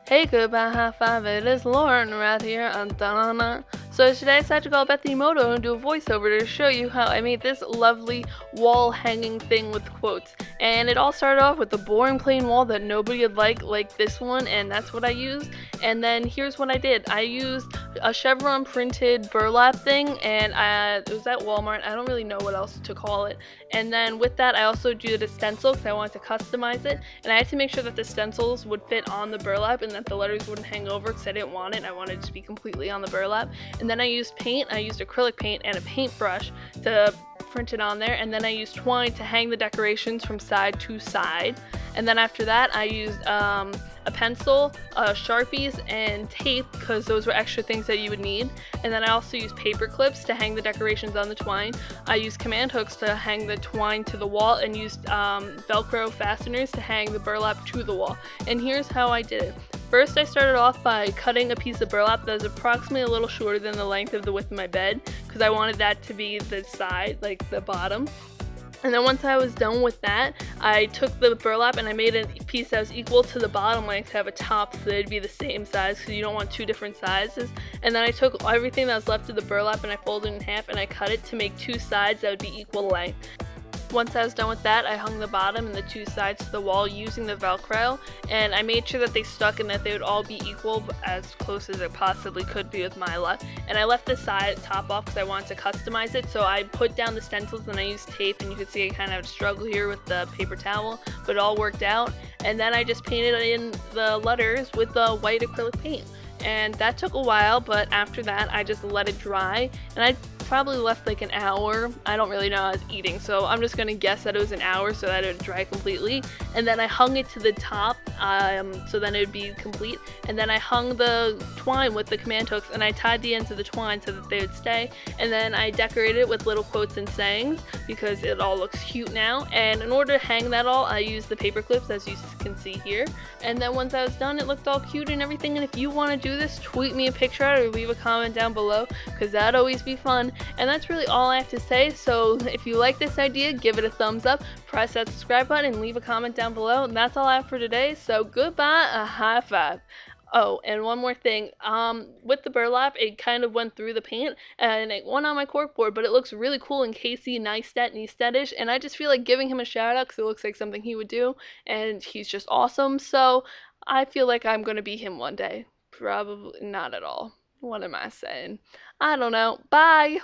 Hey, goodbye, high five, it is Lauren right here on Donna. So today I decided to call Bethany Moto and do a voiceover to show you how I made this lovely wall hanging thing with quotes. And it all started off with a boring plain wall that nobody would like this one, and that's what I used. And then here's what I did. I used a chevron printed burlap thing, and it was at Walmart. I don't really know what else to call it. And then with that I also did a stencil because I wanted to customize it, and I had to make sure that the stencils would fit on the burlap and that the letters wouldn't hang over because I didn't want it. I wanted it to be completely on the burlap. And then I used paint. I used acrylic paint and a paintbrush to print it on there, and then I used twine to hang the decorations from side to side. And then after that I used a pencil, Sharpies, and tape because those were extra things that you would need. And then I also used paper clips to hang the decorations on the twine. I used command hooks to hang the twine to the wall, and used Velcro Fasteners to hang the burlap to the wall. And here's how I did it. First, I started off by cutting a piece of burlap that was approximately a little shorter than the length of the width of my bed because I wanted that to be the side, like the bottom. And then once I was done with that, I took the burlap and I made a piece that was equal to the bottom length to have a top so they'd be the same size because you don't want two different sizes. And then I took everything that was left of the burlap and I folded it in half and I cut it to make two sides that would be equal length. Once I was done with that, I hung the bottom and the two sides to the wall using the Velcro, and I made sure that they stuck and that they would all be equal as close as it possibly could be with my luck. And I left the top off because I wanted to customize it, so I put down the stencils and I used tape, and you can see I kind of struggle here with the paper towel, but it all worked out. And then I just painted in the letters with the white acrylic paint. And that took a while, but after that I just let it dry, and I probably left like an hour. I don't really know, I was eating, so I'm just gonna guess that it was an hour so that it would dry completely. And then I hung it to the top so then it would be complete. And then I hung the twine with the command hooks, and I tied the ends of the twine so that they would stay. And then I decorated it with little quotes and sayings because it all looks cute now. And in order to hang that all, I used the paper clips as you can see here. And then once I was done, it looked all cute and everything. And if you want to do this, tweet me a picture out or leave a comment down below because that'd always be fun. And that's really all I have to say. So if you like this idea, give it a thumbs up, press that subscribe button, and leave a comment down below. And that's all I have for today. So goodbye, a high five. Oh, and one more thing. With the burlap, it kind of went through the paint and it went on my corkboard, but it looks really cool and Casey Neistat-ish, and I just feel like giving him a shout out because it looks like something he would do, and he's just awesome. So I feel like I'm gonna be him one day. Probably not at all. What am I saying? I don't know. Bye!